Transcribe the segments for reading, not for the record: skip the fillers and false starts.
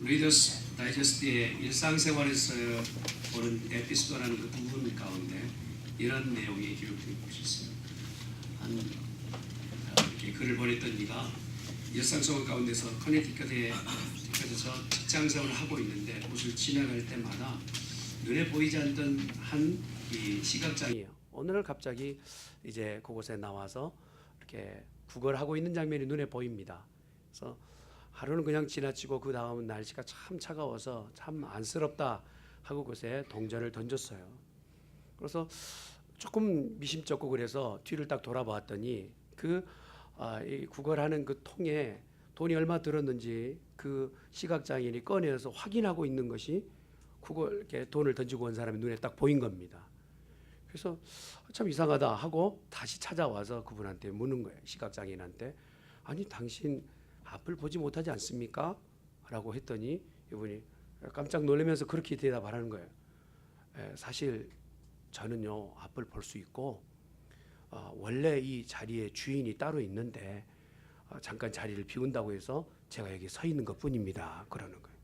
리더스 다이저스트의 일상생활에서 보는 에피소드라는 그 부분 가운데 이런 내용이 기록된 곳이 있어요. 이렇게 글을 보냈던 이가 일상생활 가운데서 커네티컷에서 직장생활을 하고 있는데 곳을 지나갈 때마다 눈에 보이지 않던 한 이 시각장애예요. 오늘 갑자기 이제 그곳에 나와서 이렇게 구걸하고 있는 장면이 눈에 보입니다. 그래서 하루는 그냥 지나치고 그 다음 날씨가 참 차가워서 참 안쓰럽다 하고 그곳에 동전을 던졌어요. 그래서 조금 미심쩍고 그래서 뒤를 딱 돌아봤더니 이 구걸하는 그 통에 돈이 얼마 들었는지 그 시각장애인이 꺼내서 확인하고 있는 것이 구걸 이렇게 돈을 던지고 온 사람의 눈에 딱 보인 겁니다. 그래서 참 이상하다 하고 다시 찾아와서 그분한테 묻는 거예요. 시각장애인한테. 아니 당신 앞을 보지 못하지 않습니까? 라고 했더니 이분이 깜짝 놀라면서 그렇게 대답하는 거예요. 사실 저는요 앞을 볼 수 있고 원래 이 자리에 주인이 따로 있는데 잠깐 자리를 비운다고 해서 제가 여기 서 있는 것뿐입니다. 그러는 거예요.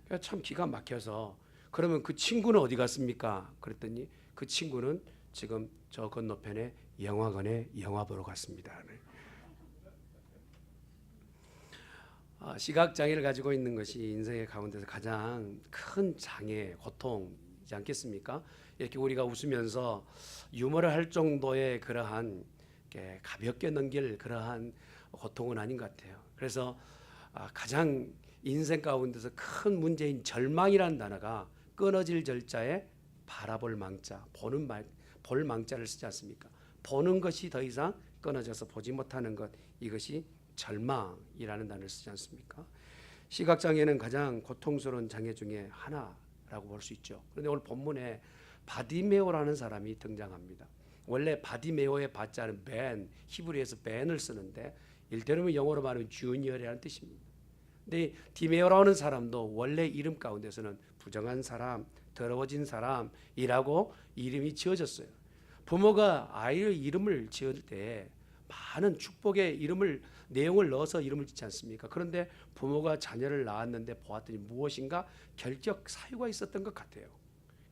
그러니까 참 기가 막혀서 그러면 그 친구는 어디 갔습니까? 그랬더니 그 친구는 지금 저 건너편에 영화관에 영화 보러 갔습니다. 시각장애를 가지고 있는 것이 인생의 가운데서 가장 큰 장애, 고통이지 않겠습니까? 이렇게 우리가 웃으면서 유머를 할 정도의 그러한 가볍게 넘길 그러한 고통은 아닌 것 같아요. 그래서 가장 인생 가운데서 큰 문제인 절망이라는 단어가 끊어질 절자에 바라볼 망자, 볼 망자를 쓰지 않습니까? 보는 것이 더 이상 끊어져서 보지 못하는 것, 이것이 절망이라는 단어를 쓰지 않습니까? 시각장애는 가장 고통스러운 장애 중에 하나라고 볼 수 있죠. 그런데 오늘 본문에 바디메오라는 사람이 등장합니다. 원래 바디메오의 바자는 벤, 히브리에서 벤을 쓰는데 일대로 영어로 말하면 주니어라는 뜻입니다. 근데 디메오라는 사람도 원래 이름 가운데서는 부정한 사람, 더러워진 사람이라고 이름이 지어졌어요. 부모가 아이의 이름을 지을 때 많은 축복의 내용을 넣어서 이름을 짓지 않습니까? 그런데 부모가 자녀를 낳았는데 보았더니 무엇인가 결격 사유가 있었던 것 같아요.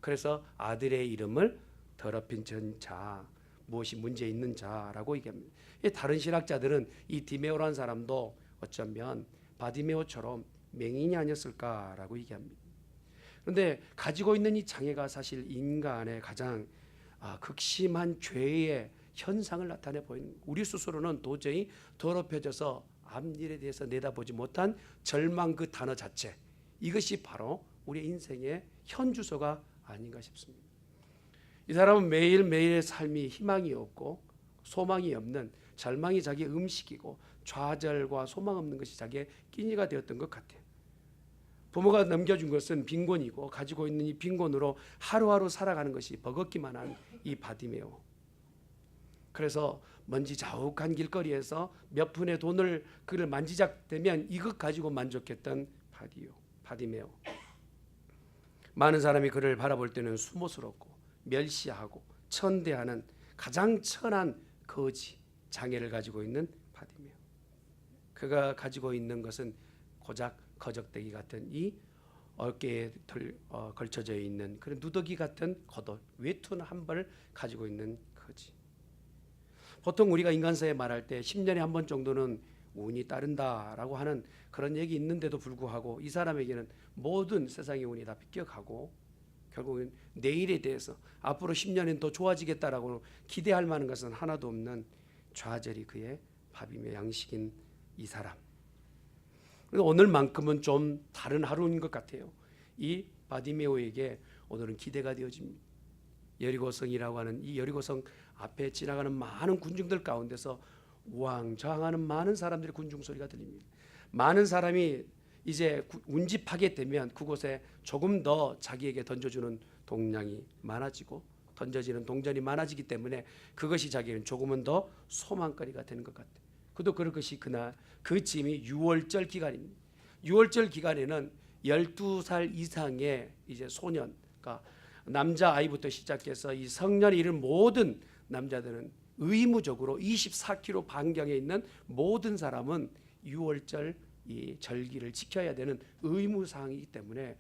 그래서 아들의 이름을 더럽힌 자, 무엇이 문제 있는 자라고 얘기합니다. 다른 신학자들은 이 디메오라는 사람도 어쩌면 바디메오처럼 맹인이 아니었을까라고 얘기합니다. 그런데 가지고 있는 이 장애가 사실 인간의 가장 극심한 죄의 현상을 나타내 보이는, 우리 스스로는 도저히 더럽혀져서 앞일에 대해서 내다보지 못한 절망 그 단어 자체, 이것이 바로 우리 인생의 현주소가 아닌가 싶습니다. 이 사람은 매일매일의 삶이 희망이 없고 소망이 없는, 절망이 자기의 음식이고 좌절과 소망 없는 것이 자기의 끼니가 되었던 것 같아요. 부모가 넘겨준 것은 빈곤이고 가지고 있는 이 빈곤으로 하루하루 살아가는 것이 버겁기만 한 이 바디메오. 그래서 먼지 자욱한 길거리에서 몇 푼의 돈을 그를 만지작되면 이것 가지고 만족했던 바디메오. 많은 사람이 그를 바라볼 때는 수모스럽고 멸시하고 천대하는 가장 천한 거지, 장애를 가지고 있는 바디메오. 그가 가지고 있는 것은 고작 거적대기 같은 이 어깨에 걸쳐져 있는 그런 누더기 같은 겉옷, 외투 한 벌을 가지고 있는 거지. 보통 우리가 인간사에 말할 때 10년에 한 번 정도는 운이 따른다라고 하는 그런 얘기 있는데도 불구하고 이 사람에게는 모든 세상의 운이 다 비껴가고 결국은 내일에 대해서 앞으로 10년은 더 좋아지겠다라고 기대할 만한 것은 하나도 없는 좌절이 그의 밥이며 양식인 이 사람. 오늘만큼은 좀 다른 하루인 것 같아요. 이 바디메오에게 오늘은 기대가 되어집니다. 여리고성이라고 하는 이 여리고성 앞에 지나가는 많은 군중들 가운데서 우왕좌왕하는 많은 사람들의 군중 소리가 들립니다. 많은 사람이 이제 운집하게 되면 그곳에 조금 더 자기에게 던져주는 동량이 많아지고 던져지는 동전이 많아지기 때문에 그것이 자기는 조금은 더 소망거리가 되는 것 같아요. 그도 그럴 것이 그날 그 쯤이 6월절 기간입니다. 6월절 기간에는 12살 이상의 이제 소년, 그러니까 남자 아이부터 시작해서 이 성년에 이른 모든 남자들은 의무적으로 24km 반경에 있는 모든 사람은 6월절 이 절기를 지켜야 되는 의무 사항이기 때문에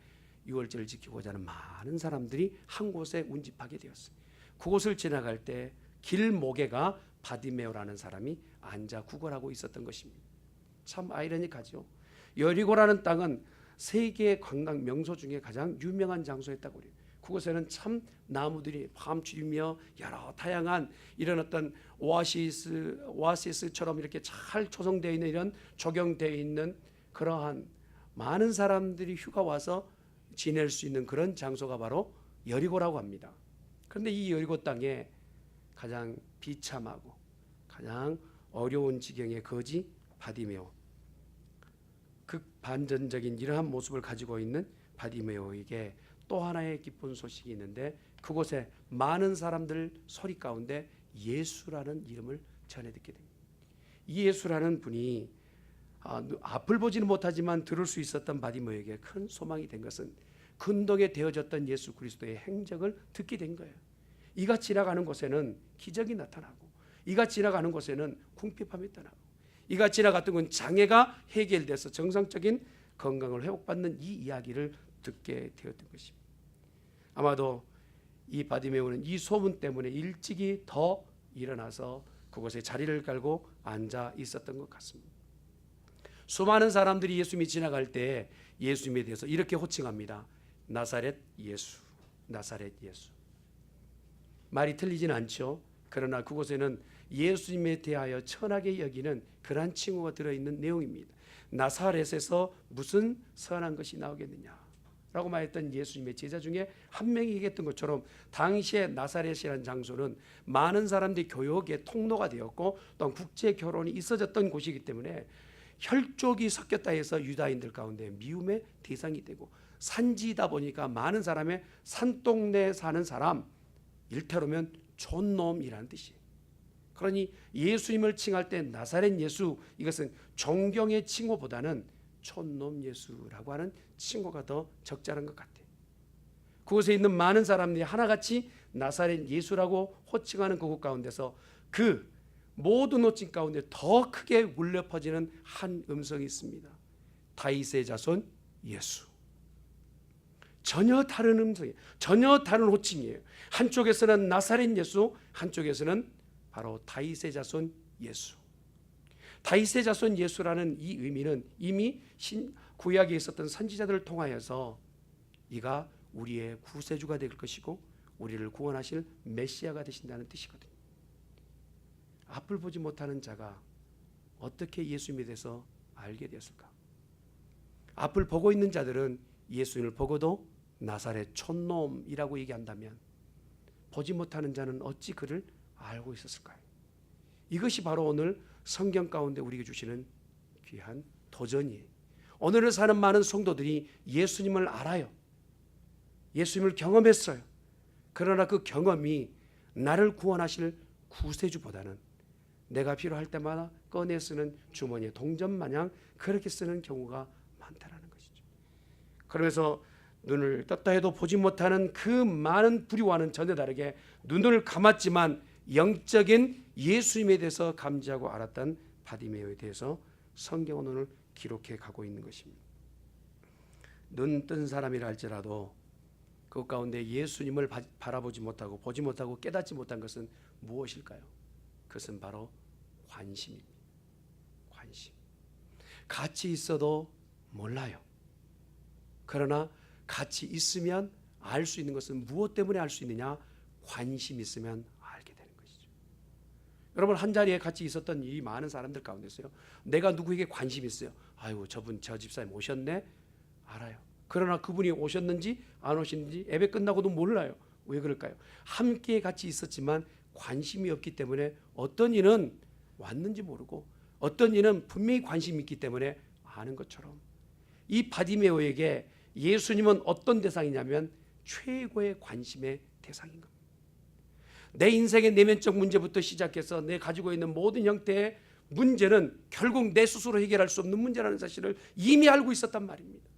유월절을 지키고자 하는 많은 사람들이 한 곳에 운집하게 되었어요. 그곳을 지나갈 때 길목에가 바디메오라는 사람이 앉아 구걸하고 있었던 것입니다. 참 아이러니하죠. 여리고라는 땅은 세계 관광 명소 중에 가장 유명한 장소였다고 그래요. 그곳에는 참 나무들이 밤추리며 여러 다양한 이런 어떤 오아시스처럼 이렇게 잘 조성되어 있는 이런 조경되어 있는 그러한 많은 사람들이 휴가 와서 지낼 수 있는 그런 장소가 바로 여리고라고 합니다. 그런데 이 여리고 땅에 가장 비참하고 가장 어려운 지경의 거지 바디메오, 극반전적인 이러한 모습을 가지고 있는 바디메오에게 또 하나의 기쁜 소식이 있는데 그곳에 많은 사람들 소리 가운데 예수라는 이름을 전해 듣게 됩니다. 이 예수라는 분이 앞을 보지는 못하지만 들을 수 있었던 바디메오에게 큰 소망이 된 것은 근동에 되어졌던 예수 그리스도의 행적을 듣게 된 거예요. 이가 지나가는 곳에는 기적이 나타나고 이가 지나가는 곳에는 궁핍함이 떠나고 이가 지나갔던 건 장애가 해결돼서 정상적인 건강을 회복받는 이 이야기를 듣게 되었던 것입니다. 아마도 이 바디메오는 이 소문 때문에 일찍이 더 일어나서 그곳에 자리를 깔고 앉아 있었던 것 같습니다. 수많은 사람들이 예수님이 지나갈 때 예수님에 대해서 이렇게 호칭합니다. 나사렛 예수, 나사렛 예수. 말이 틀리진 않죠. 그러나 그곳에는 예수님에 대하여 천하게 여기는 그러한 칭호가 들어있는 내용입니다. 나사렛에서 무슨 선한 것이 나오겠느냐 라고 말했던 예수님의 제자 중에 한 명이 얘기했던 것처럼 당시에 나사렛이라는 장소는 많은 사람들이 교역의 통로가 되었고 또 국제 결혼이 있어졌던 곳이기 때문에 혈족이 섞였다 해서 유다인들 가운데 미움의 대상이 되고 산지이다 보니까 많은 사람의 산동네에 사는 사람, 일테로면 촌놈이라는 뜻이에요. 그러니 예수님을 칭할 때 나사렛 예수, 이것은 존경의 칭호보다는 촌놈 예수라고 하는 칭호가 더 적절한 것 같아요. 그곳에 있는 많은 사람들이 하나같이 나사렛 예수라고 호칭하는 그곳 가운데서 그 모든 호칭 가운데 더 크게 울려 퍼지는 한 음성이 있습니다. 다윗의 자손 예수. 전혀 다른 음성이에요. 전혀 다른 호칭이에요. 한쪽에서는 나사렛 예수, 한쪽에서는 바로 다윗의 자손 예수. 다윗의 자손 예수라는 이 의미는 이미 구약에 있었던 선지자들을 통하여서 이가 우리의 구세주가 될 것이고 우리를 구원하실 메시아가 되신다는 뜻이거든요. 앞을 보지 못하는 자가 어떻게 예수님에 대해서 알게 되었을까? 앞을 보고 있는 자들은 예수님을 보고도 나사렛 촌놈이라고 얘기한다면 보지 못하는 자는 어찌 그를 알고 있었을까요? 이것이 바로 오늘 성경 가운데 우리에게 주시는 귀한 도전이에요. 오늘을 사는 많은 성도들이 예수님을 알아요. 예수님을 경험했어요. 그러나 그 경험이 나를 구원하실 구세주보다는 내가 필요할 때마다 꺼내 쓰는 주머니에 동전 마냥 그렇게 쓰는 경우가 많다라는 것이죠. 그러면서 눈을 떴다 해도 보지 못하는 그 많은 부류와는 전혀 다르게 눈을 감았지만 영적인 예수님에 대해서 감지하고 알았던 바디메오에 대해서 성경은 오늘 기록해 가고 있는 것입니다. 눈 뜬 사람이라 할지라도 그 가운데 예수님을 바라보지 못하고 보지 못하고 깨닫지 못한 것은 무엇일까요? 그것은 바로 관심입니다. 관심. 같이 있어도 몰라요. 그러나 같이 있으면 알 수 있는 것은 무엇 때문에 알 수 있느냐? 관심이 있으면 알게 되는 것이죠. 여러분 한 자리에 같이 있었던 이 많은 사람들 가운데서요, 내가 누구에게 관심이 있어요. 아이고 저분 저 집사님 오셨네? 알아요. 그러나 그분이 오셨는지 안 오셨는지 예배 끝나고도 몰라요. 왜 그럴까요? 함께 같이 있었지만 관심이 없기 때문에 어떤 이는 왔는지 모르고 어떤 이는 분명히 관심이 있기 때문에 아는 것처럼 이 바디메오에게 예수님은 어떤 대상이냐면 최고의 관심의 대상인 겁니다. 내 인생의 내면적 문제부터 시작해서 내 가지고 있는 모든 형태의 문제는 결국 내 스스로 해결할 수 없는 문제라는 사실을 이미 알고 있었단 말입니다.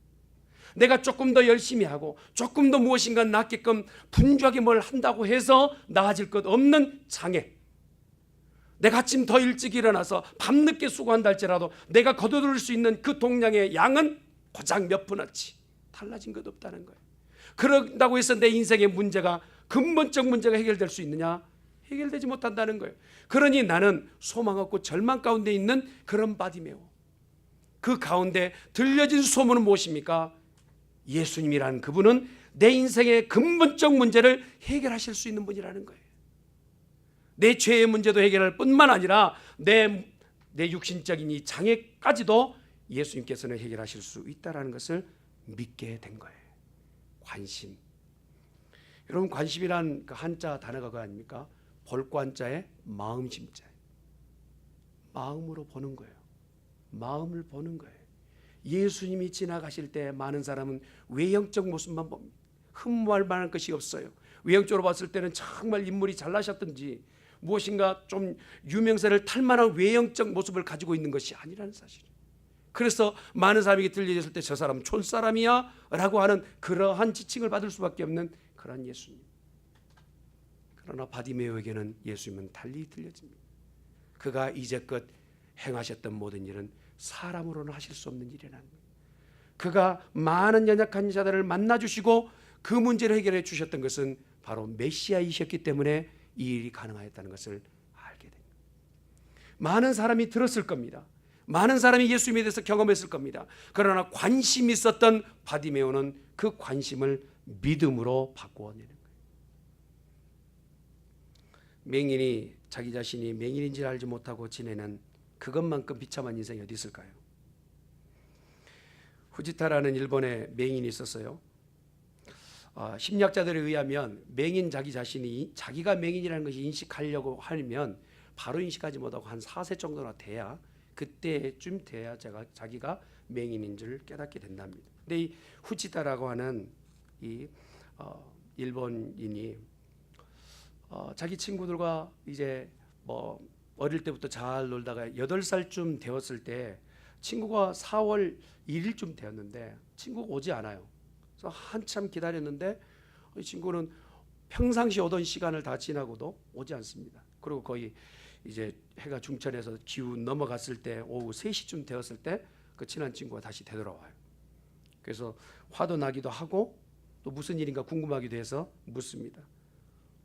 내가 조금 더 열심히 하고 조금 더 무엇인가 낫게끔 분주하게 뭘 한다고 해서 나아질 것 없는 장애, 내가 아침 더 일찍 일어나서 밤늦게 수고한다 할지라도 내가 거둬들일 수 있는 그 동량의 양은 고작 몇 푼어치 달라진 것 없다는 거예요. 그런다고 해서 내 인생의 문제가, 근본적 문제가 해결될 수 있느냐? 해결되지 못한다는 거예요. 그러니 나는 소망 없고 절망 가운데 있는 그런 바디메오. 그 가운데 들려진 소문은 무엇입니까? 예수님이라는 그분은 내 인생의 근본적 문제를 해결하실 수 있는 분이라는 거예요. 내 죄의 문제도 해결할 뿐만 아니라 내 육신적인 이 장애까지도 예수님께서는 해결하실 수 있다는 것을 믿게 된 거예요. 관심. 여러분, 관심이란 그 한자 단어가 그거 아닙니까? 볼관자에 마음심자예요. 마음으로 보는 거예요. 마음을 보는 거예요. 예수님이 지나가실 때 많은 사람은 외형적 모습만 봅니다. 흠모할 만한 것이 없어요. 외형적으로 봤을 때는 정말 인물이 잘나셨든지 무엇인가 좀 유명세를 탈 만한 외형적 모습을 가지고 있는 것이 아니라는 사실이에요. 그래서 많은 사람에게 들려졌을 때 저 사람은 촌사람이야 라고 하는 그러한 지칭을 받을 수밖에 없는 그런 예수님. 그러나 바디메오에게는 예수님은 달리 들려집니다. 그가 이제껏 행하셨던 모든 일은 사람으로는 하실 수 없는 일이라는 거예요. 그가 많은 연약한 자들을 만나주시고 그 문제를 해결해 주셨던 것은 바로 메시아이셨기 때문에 이 일이 가능하였다는 것을 알게 됩니다. 많은 사람이 들었을 겁니다. 많은 사람이 예수님에 대해서 경험했을 겁니다. 그러나 관심이 있었던 바디메오는 그 관심을 믿음으로 바꾸어내는 거예요. 맹인이 자기 자신이 맹인인지를 알지 못하고 지내는 그것만큼 비참한 인생이 어디 있을까요? 후지타라는 일본의 맹인이 있었어요. 심리학자들에 의하면 맹인 자기 자신이 자기가 맹인이라는 것이 인식하려고 하면 바로 인식하지 못하고 한 4세 정도나 돼야, 그때쯤 돼야 자기가 맹인인 줄 깨닫게 된답니다. 근데 이 후지타라고 하는 이 일본인이 자기 친구들과 이제 뭐 어릴 때부터 잘 놀다가 8살쯤 되었을 때 친구가 4월 1일쯤 되었는데 친구가 오지 않아요. 그래서 한참 기다렸는데 이 친구는 평상시 오던 시간을 다 지나고도 오지 않습니다. 그리고 거의 이제 해가 중천에서 기운 넘어갔을 때 오후 3시쯤 되었을 때 그 친한 친구가 다시 되돌아와요. 그래서 화도 나기도 하고 또 무슨 일인가 궁금하기도 해서 묻습니다.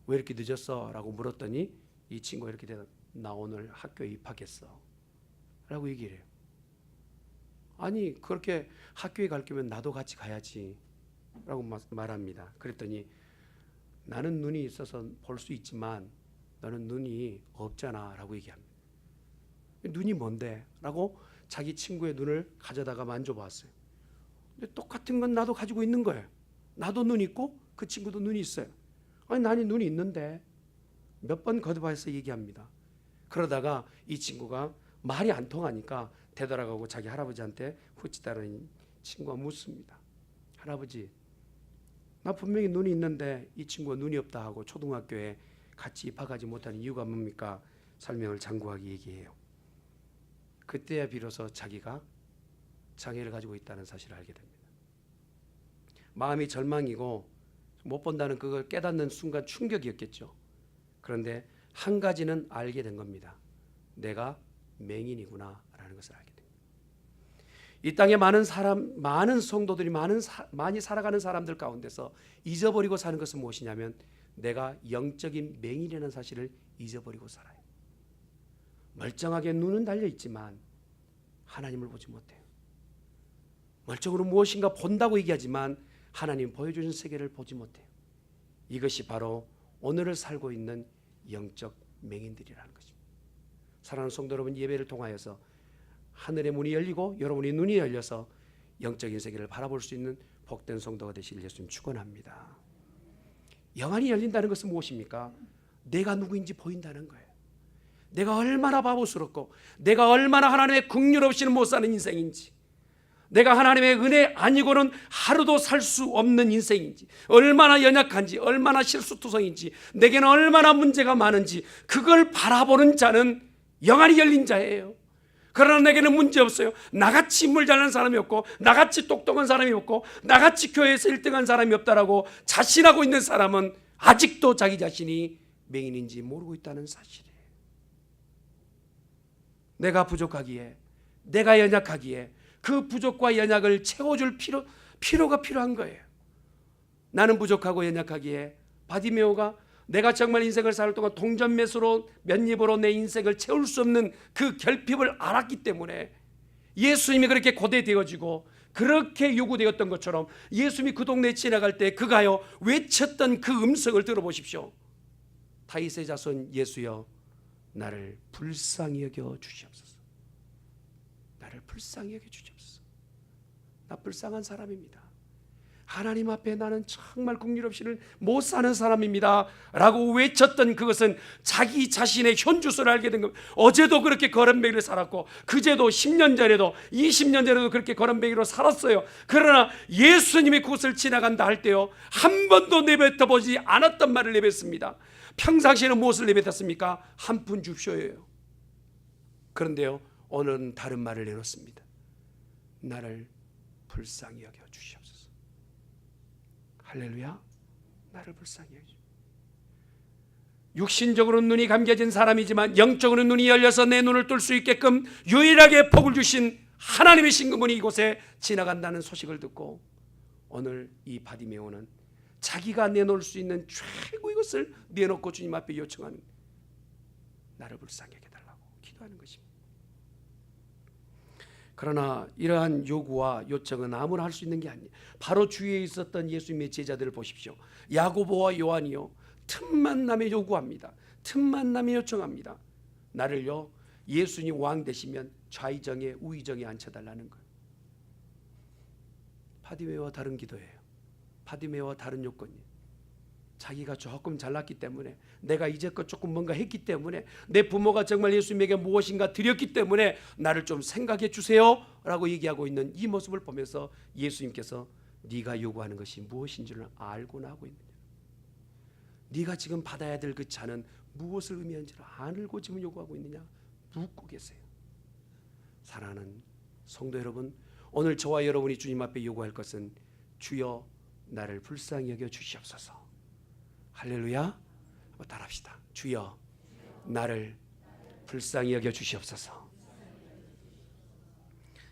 왜 이렇게 늦었어? 라고 물었더니 이 친구가 이렇게 대답, 나 오늘 학교에 입학했어 라고 얘기를 해요. 아니, 그렇게 학교에 갈 거면 나도 같이 가야지 라고 말합니다. 그랬더니 나는 눈이 있어서 볼 수 있지만 너는 눈이 없잖아 라고 얘기합니다. 눈이 뭔데? 라고 자기 친구의 눈을 가져다가 만져봤어요. 근데 똑같은 건 나도 가지고 있는 거예요. 나도 눈이 있고 그 친구도 눈이 있어요. 아니, 나는 눈이 있는데. 몇 번 거듭해서 얘기합니다. 그러다가 이 친구가 말이 안 통하니까 되돌아가고 자기 할아버지한테 후치다라는 친구가 묻습니다. 할아버지, 나 분명히 눈이 있는데 이 친구가 눈이 없다 하고 초등학교에 같이 입학하지 못하는 이유가 뭡니까? 설명을 장구하게 얘기해요. 그때야 비로소 자기가 장애를 가지고 있다는 사실을 알게 됩니다. 마음이 절망이고 못 본다는 그걸 깨닫는 순간 충격이었겠죠. 그런데 한 가지는 알게 된 겁니다. 내가 맹인이구나 라는 것을 알게 됩니다. 이 땅에 많은 성도들이 많이 살아가는 사람들 가운데서 잊어버리고 사는 것은 무엇이냐면 내가 영적인 맹인이라는 사실을 잊어버리고 살아요. 멀쩡하게 눈은 달려있지만 하나님을 보지 못해요. 멀쩡으로 무엇인가 본다고 얘기하지만 하나님 보여주신 세계를 보지 못해요. 이것이 바로 오늘을 살고 있는 영적 맹인들이라는 것입니다. 사랑하는 성도 여러분, 예배를 통하여서 하늘의 문이 열리고 여러분의 눈이 열려서 영적인 세계를 바라볼 수 있는 복된 성도가 되시길 예수님 축원합니다. 영안이 열린다는 것은 무엇입니까? 내가 누구인지 보인다는 거예요. 내가 얼마나 바보스럽고 내가 얼마나 하나님의 긍휼 없이는 못 사는 인생인지, 내가 하나님의 은혜 아니고는 하루도 살 수 없는 인생인지, 얼마나 연약한지, 얼마나 실수투성인지, 내게는 얼마나 문제가 많은지 그걸 바라보는 자는 영안이 열린 자예요. 그러나 내게는 문제 없어요. 나같이 인물 잘난 사람이 없고 나같이 똑똑한 사람이 없고 나같이 교회에서 1등한 사람이 없다라고 자신하고 있는 사람은 아직도 자기 자신이 맹인인지 모르고 있다는 사실이에요. 내가 부족하기에, 내가 연약하기에 그 부족과 연약을 채워줄 필요가 필요한 거예요. 나는 부족하고 연약하기에 바디메오가 내가 정말 인생을 살 동안 동전매수로 맨입으로 내 인생을 채울 수 없는 그 결핍을 알았기 때문에 예수님이 그렇게 고대되어지고 그렇게 요구되었던 것처럼 예수님이 그 동네에 지나갈 때 그가요 외쳤던 그 음성을 들어보십시오. 다윗의 자손 예수여, 나를 불쌍히 여겨 주시옵소서. 나를 불쌍히 여겨 주시옵소서. 나 불쌍한 사람입니다. 하나님 앞에 나는 정말 긍휼 없이는 못 사는 사람입니다 라고 외쳤던 그것은 자기 자신의 현주소를 알게 된 겁니다. 어제도 그렇게 거렁뱅이를 살았고 그제도 10년 전에도 20년 전에도 그렇게 거렁뱅이로 살았어요. 그러나 예수님이 그곳을 지나간다 할 때요 한 번도 내뱉어보지 않았던 말을 내뱉습니다. 평상시에는 무엇을 내뱉었습니까? 한 푼 줍쇼예요. 그런데요 오늘은 다른 말을 내놓습니다. 나를 불쌍히 여겨 주시옵소서. 할렐루야. 나를 불쌍히 여겨. 육신적으로는 눈이 감겨진 사람이지만 영적으로는 눈이 열려서 내 눈을 뜰 수 있게끔 유일하게 복을 주신 하나님의 신금분이 이곳에 지나간다는 소식을 듣고 오늘 이 바디메오는 자기가 내놓을 수 있는 최고의 것을 내놓고 주님 앞에 요청하는, 나를 불쌍히 여겨달라고 기도하는 것입니다. 그러나 이러한 요구와 요청은 아무나 할 수 있는 게 아니에요. 바로 주위에 있었던 예수님의 제자들을 보십시오. 야고보와 요한이요 틈만 나면 요구합니다. 틈만 나면 요청합니다. 나를요 예수님 왕 되시면 좌의정에 우의정에 앉혀달라는 거예요. 바디메오와 다른 기도예요. 바디메오와 다른 요건이에요. 자기가 조금 잘났기 때문에, 내가 이제껏 조금 뭔가 했기 때문에, 내 부모가 정말 예수님에게 무엇인가 드렸기 때문에 나를 좀 생각해 주세요 라고 얘기하고 있는 이 모습을 보면서 예수님께서 네가 요구하는 것이 무엇인지를 알고나 하고 있느냐, 네가 지금 받아야 될 그 차는 무엇을 의미하는지를 알고 지금 요구하고 있느냐 묻고 계세요. 사랑하는 성도 여러분, 오늘 저와 여러분이 주님 앞에 요구할 것은 주여 나를 불쌍히 여겨 주시옵소서. 할렐루야. 한번 따라합시다. 주여 나를 불쌍히 여겨 주시옵소서.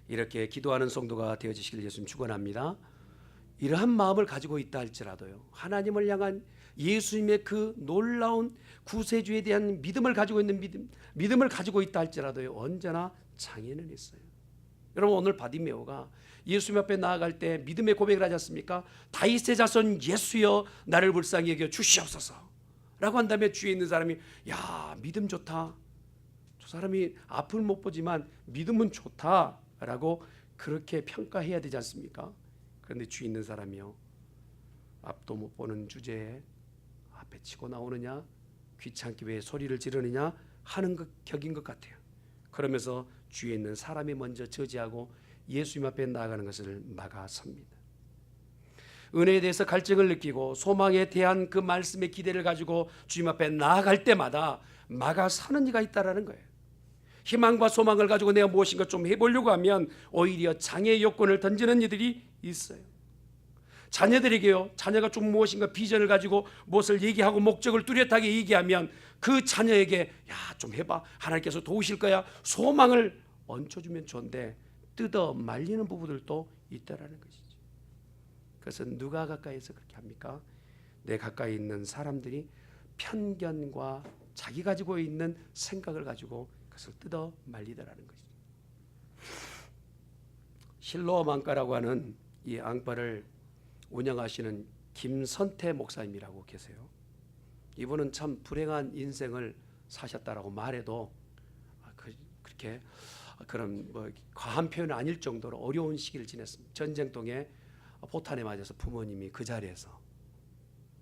이렇게 기도하는 성도가 되어지시길 예수님 축원합니다. 이러한 마음을 가지고 있다 할지라도요 하나님을 향한 예수님의 그 놀라운 구세주에 대한 믿음을 가지고 있는 믿음을 가지고 있다 할지라도요 언제나 장애는 있어요. 여러분 오늘 바디메오가 예수님 앞에 나아갈 때 믿음의 고백을 하지 않습니까? 다윗의 자손 예수여 나를 불쌍히 여겨 주시옵소서 라고 한 다음에 주위에 있는 사람이 야 믿음 좋다, 저 사람이 앞을 못 보지만 믿음은 좋다 라고 그렇게 평가해야 되지 않습니까? 그런데 주위에 있는 사람이요 앞도 못 보는 주제에 앞에 치고 나오느냐, 귀찮게 왜 소리를 지르느냐 하는 격인 것 같아요. 그러면서 주위에 있는 사람이 먼저 저지하고 예수님 앞에 나아가는 것을 막아섭니다. 은혜에 대해서 갈증을 느끼고 소망에 대한 그 말씀의 기대를 가지고 주님 앞에 나아갈 때마다 막아서는 이가 있다라는 거예요. 희망과 소망을 가지고 내가 무엇인가 좀 해보려고 하면 오히려 장애의 요건을 던지는 이들이 있어요. 자녀들에게요, 자녀가 좀 무엇인가 비전을 가지고 무엇을 얘기하고 목적을 뚜렷하게 얘기하면 그 자녀에게 야, 좀 해봐, 하나님께서 도우실 거야, 소망을 얹혀주면 좋은데 뜯어 말리는 부부들도 있다라는 것이죠. 그래서 누가 가까이서 그렇게 합니까? 내 가까이 있는 사람들이 편견과 자기 가지고 있는 생각을 가지고 그것을 뜯어 말리더라는 것이죠. 실로암 앙과라고 하는 이 앙과를 운영하시는 김선태 목사님이라고 계세요. 이분은 참 불행한 인생을 사셨다라고 말해도 그렇게 그런 뭐 과한 표현은 아닐 정도로 어려운 시기를 지냈습니다. 전쟁통에 포탄에 맞아서 부모님이 그 자리에서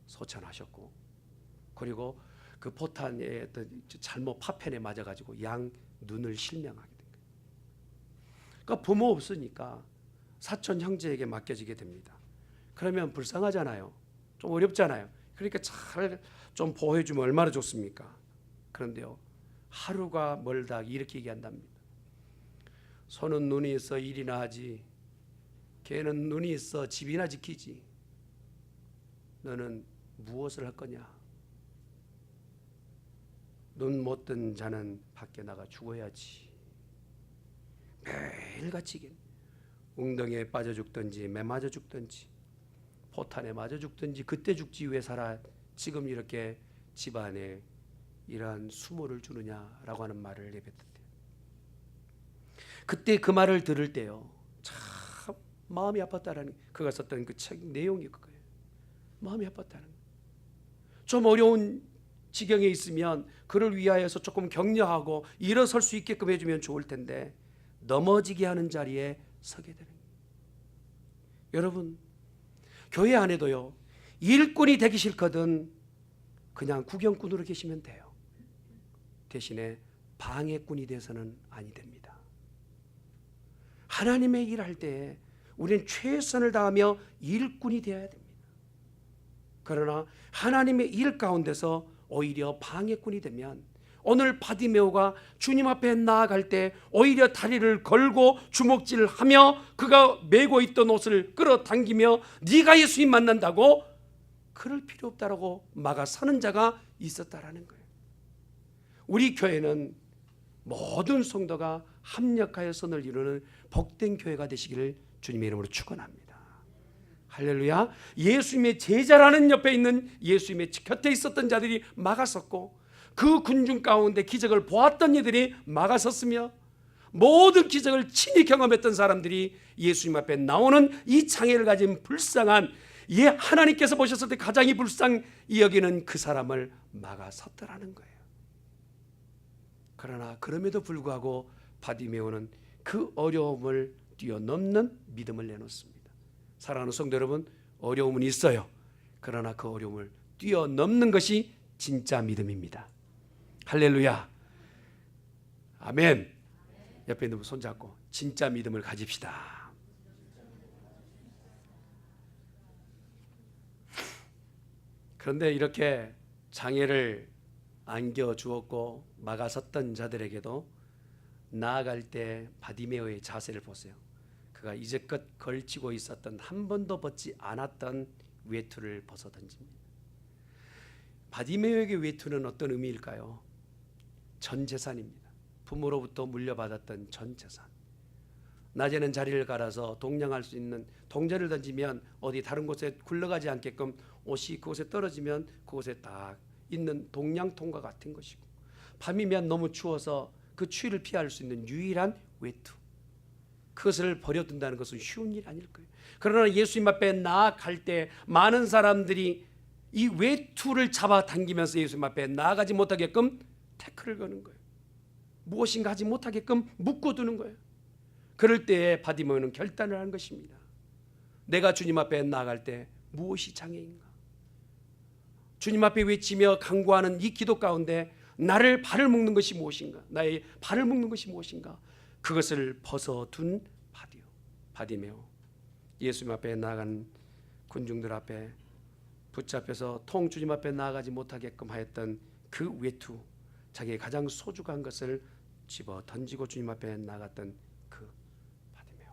소천하셨고, 그리고 그 포탄의 어떤 잘못 파편에 맞아가지고 양 눈을 실명하게 된 거예요. 그러니까 부모 없으니까 사촌 형제에게 맡겨지게 됩니다. 그러면 불쌍하잖아요. 좀 어렵잖아요. 그러니까 잘 좀 보호해주면 얼마나 좋습니까? 그런데요 하루가 멀다 이렇게 얘기한답니다. 손은 눈이 있어 일이나 하지, 걔는 눈이 있어 집이나 지키지, 너는 무엇을 할 거냐? 눈 못 뜬 자는 밖에 나가 죽어야지 매일같이 웅덩이에 빠져 죽든지 매 맞아 죽든지 포탄에 맞아 죽든지 그때 죽지 왜 살아 지금 이렇게 집안에 이러한 수모를 주느냐라고 하는 말을 내뱉었대요. 그때 그 말을 들을 때요 참 마음이 아팠다라는 그가 썼던 그 책 내용이 그거예요. 마음이 아팠다는 좀 어려운 지경에 있으면 그를 위하여서 조금 격려하고 일어설 수 있게끔 해주면 좋을 텐데 넘어지게 하는 자리에 서게 되는 거예요. 여러분 교회 안에도요 일꾼이 되기 싫거든 그냥 구경꾼으로 계시면 돼요. 대신에 방해꾼이 돼서는 아니 됩니다. 하나님의 일할 때 우리는 최선을 다하며 일꾼이 되어야 됩니다. 그러나 하나님의 일 가운데서 오히려 방해꾼이 되면 오늘 바디메오가 주님 앞에 나아갈 때 오히려 다리를 걸고 주먹질하며 그가 메고 있던 옷을 끌어당기며 네가 예수님 만난다고 그럴 필요 없다라고 막아서는 자가 있었다라는 거예요. 우리 교회는 모든 성도가 합력하여 선을 이루는 복된 교회가 되시기를 주님의 이름으로 축원합니다. 할렐루야. 예수님의 제자라는 옆에 있는 예수님의 곁에 있었던 자들이 막았었고 그 군중 가운데 기적을 보았던 이들이 막았었으며 모든 기적을 친히 경험했던 사람들이 예수님 앞에 나오는 이 장애를 가진 불쌍한 하나님께서 보셨을 때 가장 불쌍히 여기는 그 사람을 막아섰더라는 거예요. 그러나 그럼에도 불구하고 바디메오는 그 어려움을 뛰어넘는 믿음을 내놓습니다. 사랑하는 성도 여러분, 어려움은 있어요. 그러나 그 어려움을 뛰어넘는 것이 진짜 믿음입니다. 할렐루야. 아멘. 옆에 있는 분 손잡고 진짜 믿음을 가집시다. 그런데 이렇게 장애를 안겨주었고 막아섰던 자들에게도 나아갈 때 바디메오의 자세를 보세요. 그가 이제껏 걸치고 있었던 한 번도 벗지 않았던 외투를 벗어 던집니다. 바디메오에게 외투는 어떤 의미일까요? 전 재산입니다. 부모로부터 물려받았던 전 재산. 낮에는 자리를 갈아서 동냥할 수 있는 동전을 던지면 어디 다른 곳에 굴러가지 않게끔 옷이 그곳에 떨어지면 그곳에 딱 있는 동냥통과 같은 것이고 밤이면 너무 추워서 그 추위를 피할 수 있는 유일한 외투. 그것을 버려둔다는 것은 쉬운 일 아닐 거예요. 그러나 예수님 앞에 나아갈 때 많은 사람들이 이 외투를 잡아당기면서 예수님 앞에 나아가지 못하게끔 태클을 거는 거예요. 무엇인가 하지 못하게끔 묶어두는 거예요. 그럴 때에 바디메오는 결단을 한 것입니다. 내가 주님 앞에 나아갈 때 무엇이 장애인가? 주님 앞에 외치며 간구하는 이 기도 가운데 나를 발을 묶는 것이 무엇인가? 나의 발을 묶는 것이 무엇인가? 그것을 벗어둔 바디메오. 예수님 앞에 나아간 군중들 앞에 붙잡혀서 통 주님 앞에 나아가지 못하게끔 하였던 그 외투, 자기의 가장 소중한 것을 집어 던지고 주님 앞에 나갔던 그 바디메오.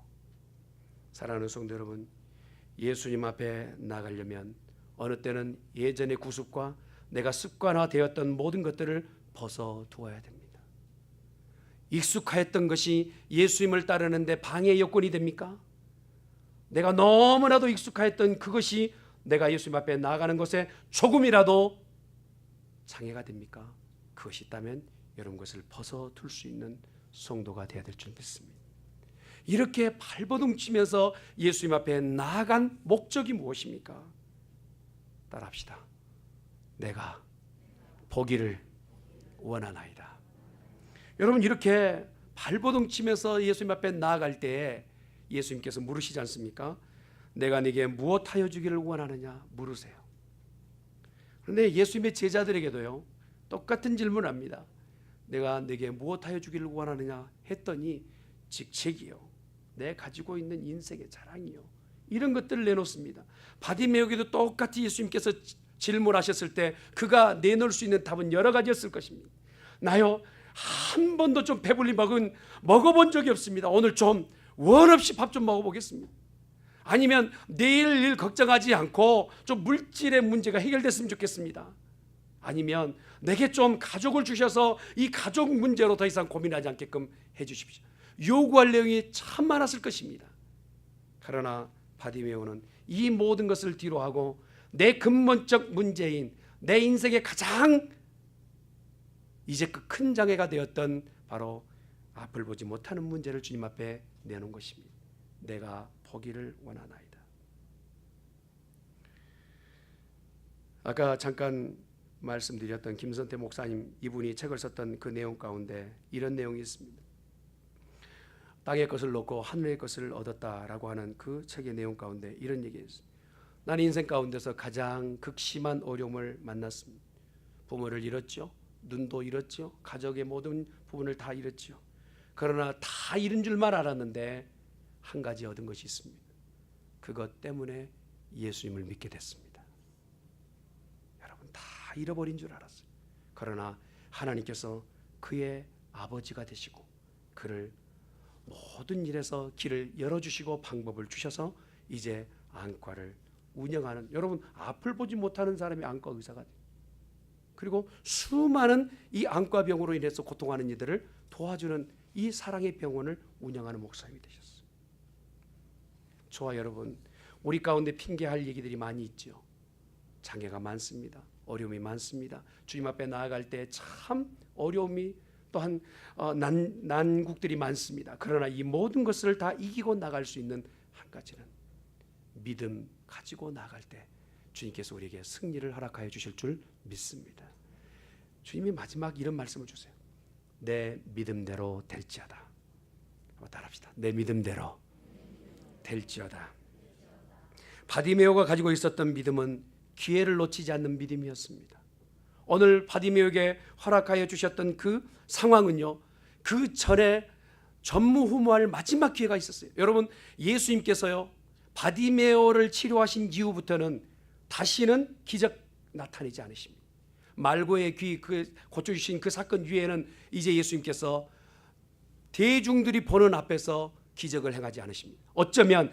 사랑하는 성도 여러분, 예수님 앞에 나가려면 어느 때는 예전의 구습과 내가 습관화되었던 모든 것들을 벗어두어야 됩니다. 익숙하였던 것이 예수님을 따르는데 방해 요건이 됩니까? 내가 너무나도 익숙하였던 그것이 내가 예수님 앞에 나아가는 것에 조금이라도 장애가 됩니까? 그것이 있다면 여러분 것을 벗어둘 수 있는 성도가 되어야 될 줄 믿습니다. 이렇게 발버둥치면서 예수님 앞에 나아간 목적이 무엇입니까? 따라합시다. 내가 보기를 원하나이다. 여러분 이렇게 발버둥치면서 예수님 앞에 나아갈 때 예수님께서 물으시지 않습니까? 내가 네게 무엇하여 주기를 원하느냐 물으세요. 그런데 예수님의 제자들에게도요 똑같은 질문을 합니다. 내가 네게 무엇하여 주기를 원하느냐 했더니 직책이요, 내 가지고 있는 인생의 자랑이요, 이런 것들을 내놓습니다. 바디메오에게도 똑같이 예수님께서 질문하셨을 때 그가 내놓을 수 있는 답은 여러 가지였을 것입니다. 나요 한 번도 좀 배불리 먹어본 적이 없습니다. 오늘 좀 원 없이 밥 좀 먹어보겠습니다. 아니면 내일 일 걱정하지 않고 좀 물질의 문제가 해결됐으면 좋겠습니다. 아니면 내게 좀 가족을 주셔서 이 가족 문제로 더 이상 고민하지 않게끔 해주십시오. 요구할 내용이 참 많았을 것입니다. 그러나 바디메오는 이 모든 것을 뒤로하고 내 근본적 문제인 내 인생의 가장 이제 그 큰 장애가 되었던 바로 앞을 보지 못하는 문제를 주님 앞에 내놓은 것입니다. 내가 보기를 원하나이다. 아까 잠깐 말씀드렸던 김선태 목사님, 이분이 책을 썼던 그 내용 가운데 이런 내용이 있습니다. 땅의 것을 놓고 하늘의 것을 얻었다라고 하는 그 책의 내용 가운데 이런 얘기가 있습니다. 나는 인생 가운데서 가장 극심한 어려움을 만났습니다. 부모를 잃었죠. 눈도 잃었죠. 가족의 모든 부분을 다 잃었죠. 그러나 다 잃은 줄만 알았는데 한 가지 얻은 것이 있습니다. 그것 때문에 예수님을 믿게 됐습니다. 여러분, 다 잃어버린 줄 알았어요. 그러나 하나님께서 그의 아버지가 되시고 그를 모든 일에서 길을 열어주시고 방법을 주셔서 이제 안과를 운영하는, 여러분, 앞을 보지 못하는 사람이 안과 의사가 돼요. 그리고 수많은 이 안과병으로 인해서 고통하는 이들을 도와주는 이 사랑의 병원을 운영하는 목사님이 되셨어요. 저와 여러분, 우리 가운데 핑계할 얘기들이 많이 있죠. 장애가 많습니다. 어려움이 많습니다. 주님 앞에 나아갈 때 참 어려움이 또한 난국들이 많습니다. 그러나 이 모든 것을 다 이기고 나갈 수 있는 한 가지는 믿음 가지고 나갈 때 주님께서 우리에게 승리를 허락하여 주실 줄 믿습니다. 주님이 마지막 이런 말씀을 주세요. 내 믿음대로 될지어다. 한번 따라합시다. 내 믿음대로 될지어다. 바디메오가 가지고 있었던 믿음은 기회를 놓치지 않는 믿음이었습니다. 오늘 바디메오에게 허락하여 주셨던 그 상황은요, 그 전에 전무후무할 마지막 기회가 있었어요. 여러분, 예수님께서요 바디메오를 치료하신 이후부터는 다시는 기적 나타내지 않으십니다. 말고의 귀 그 고쳐주신 그 사건 위에는 이제 예수님께서 대중들이 보는 앞에서 기적을 행하지 않으십니다. 어쩌면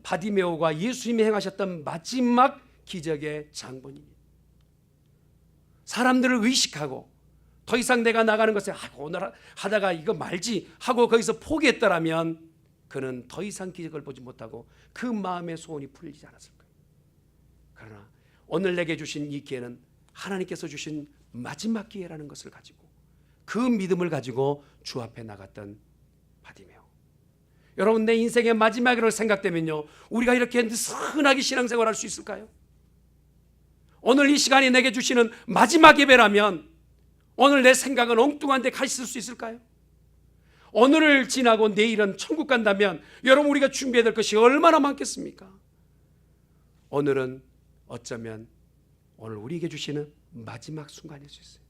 바디메오가 예수님이 행하셨던 마지막 기적의 장본입니다. 사람들을 의식하고 더 이상 내가 나가는 것에 오늘 하다가 이거 말지 하고 거기서 포기했더라면 그는 더 이상 기적을 보지 못하고 그 마음의 소원이 풀리지 않았을 거예요. 그러나 오늘 내게 주신 이 기회는 하나님께서 주신 마지막 기회라는 것을 가지고 그 믿음을 가지고 주 앞에 나갔던 바디메오. 여러분, 내 인생의 마지막이라고 생각되면요, 우리가 이렇게 느슨하게 신앙생활 할 수 있을까요? 오늘 이 시간이 내게 주시는 마지막 예배라면 오늘 내 생각은 엉뚱한 데 가 있을 수 있을까요? 오늘을 지나고 내일은 천국 간다면 여러분, 우리가 준비해야 될 것이 얼마나 많겠습니까? 오늘은 어쩌면 오늘 우리에게 주시는 마지막 순간일 수 있어요.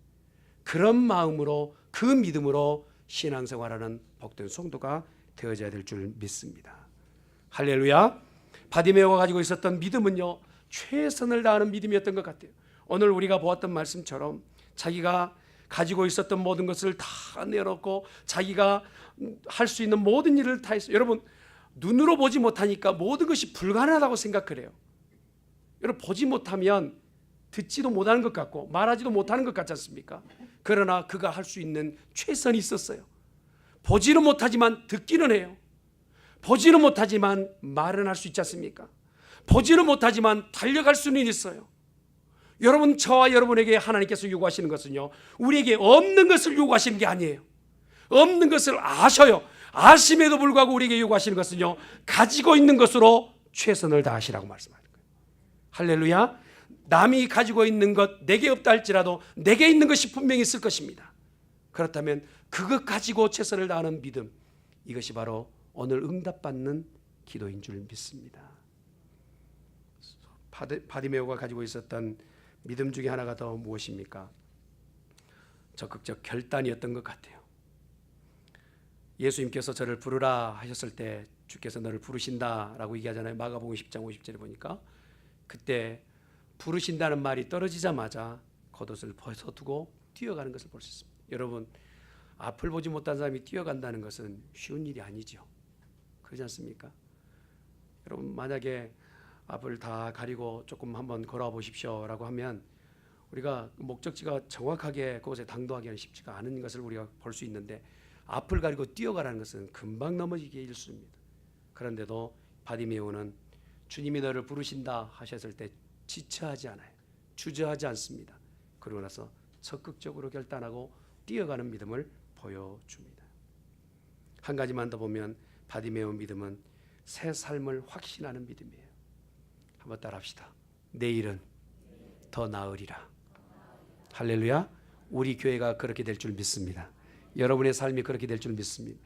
그런 마음으로, 그 믿음으로 신앙생활하는 복된 성도가 되어져야 될 줄 믿습니다. 할렐루야. 바디메오가 가지고 있었던 믿음은요, 최선을 다하는 믿음이었던 것 같아요. 오늘 우리가 보았던 말씀처럼 자기가 가지고 있었던 모든 것을 다 내놓고 자기가 할 수 있는 모든 일을 다 했어요. 여러분, 눈으로 보지 못하니까 모든 것이 불가능하다고 생각을 해요. 여러분, 보지 못하면 듣지도 못하는 것 같고 말하지도 못하는 것 같지 않습니까? 그러나 그가 할 수 있는 최선이 있었어요. 보지는 못하지만 듣기는 해요. 보지는 못하지만 말은 할 수 있지 않습니까? 보지는 못하지만 달려갈 수는 있어요. 여러분, 저와 여러분에게 하나님께서 요구하시는 것은요, 우리에게 없는 것을 요구하시는 게 아니에요. 없는 것을 아셔요. 아심에도 불구하고 우리에게 요구하시는 것은요, 가지고 있는 것으로 최선을 다하시라고 말씀하는 거예요. 할렐루야. 남이 가지고 있는 것 내게 없다 할지라도 내게 있는 것이 분명히 있을 것입니다. 그렇다면 그것 가지고 최선을 다하는 믿음, 이것이 바로 오늘 응답받는 기도인 줄 믿습니다. 바디메오가 가지고 있었던 믿음 중에 하나가 더 무엇입니까? 적극적 결단이었던 것 같아요. 예수님께서 저를 부르라 하셨을 때 주께서 너를 부르신다라고 얘기하잖아요. 마가복음 10장 50절에 보니까 그때 부르신다는 말이 떨어지자마자 겉옷을 벗어두고 뛰어가는 것을 볼 수 있습니다. 여러분, 앞을 보지 못한 사람이 뛰어간다는 것은 쉬운 일이 아니죠. 그렇지 않습니까? 여러분, 만약에 앞을 다 가리고 조금 한번 걸어와 보십시오라고 하면 우리가 목적지가 정확하게 그곳에 당도하기는 쉽지가 않은 것을 우리가 볼 수 있는데, 앞을 가리고 뛰어가라는 것은 금방 넘어지기에 일쑤입니다. 그런데도 바디메오는 주님이 너를 부르신다 하셨을 때 지체하지 않아요. 주저하지 않습니다. 그러고 나서 적극적으로 결단하고 뛰어가는 믿음을 보여줍니다. 한 가지만 더 보면 바디메오 믿음은 새 삶을 확신하는 믿음이에요. 한번 따라합시다. 내일은 더 나으리라. 할렐루야. 우리 교회가 그렇게 될 줄 믿습니다. 여러분의 삶이 그렇게 될 줄 믿습니다.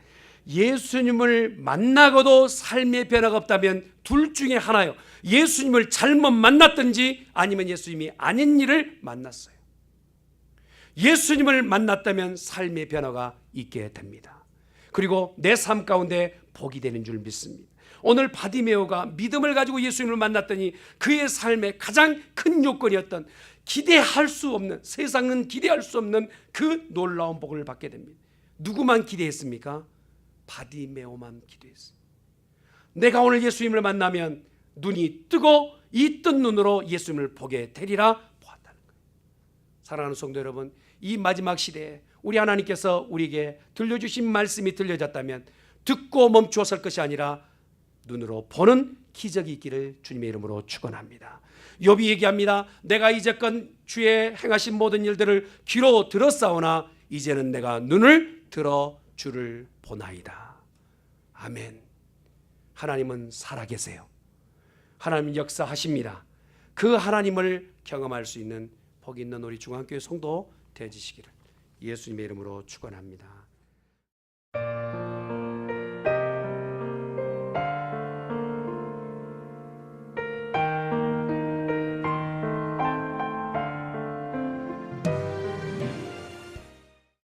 예수님을 만나고도 삶의 변화가 없다면 둘 중에 하나요. 예수님을 잘못 만났든지 아니면 예수님이 아닌 일을 만났어요. 예수님을 만났다면 삶의 변화가 있게 됩니다. 그리고 내 삶 가운데 복이 되는 줄 믿습니다. 오늘 바디메오가 믿음을 가지고 예수님을 만났더니 그의 삶의 가장 큰 요건이었던 기대할 수 없는, 세상은 기대할 수 없는 그 놀라운 복을 받게 됩니다. 누구만 기대했습니까? 바디메오만 기대했습니다. 내가 오늘 예수님을 만나면 눈이 뜨고 이 뜬 눈으로 예수님을 보게 되리라 보았다는 거예요. 사랑하는 성도 여러분, 이 마지막 시대에 우리 하나님께서 우리에게 들려주신 말씀이 들려졌다면 듣고 멈추었을 것이 아니라 눈으로 보는 기적이 있기를 주님의 이름으로 축원합니다. 욥이 얘기합니다. 내가 이제껏 주의 행하신 모든 일들을 귀로 들었사오나 이제는 내가 눈을 들어 주를 보나이다. 아멘. 하나님은 살아계세요. 하나님은 역사하십니다. 그 하나님을 경험할 수 있는 복 있는 우리 중앙교회 성도 되어지시기를 예수님의 이름으로 축원합니다.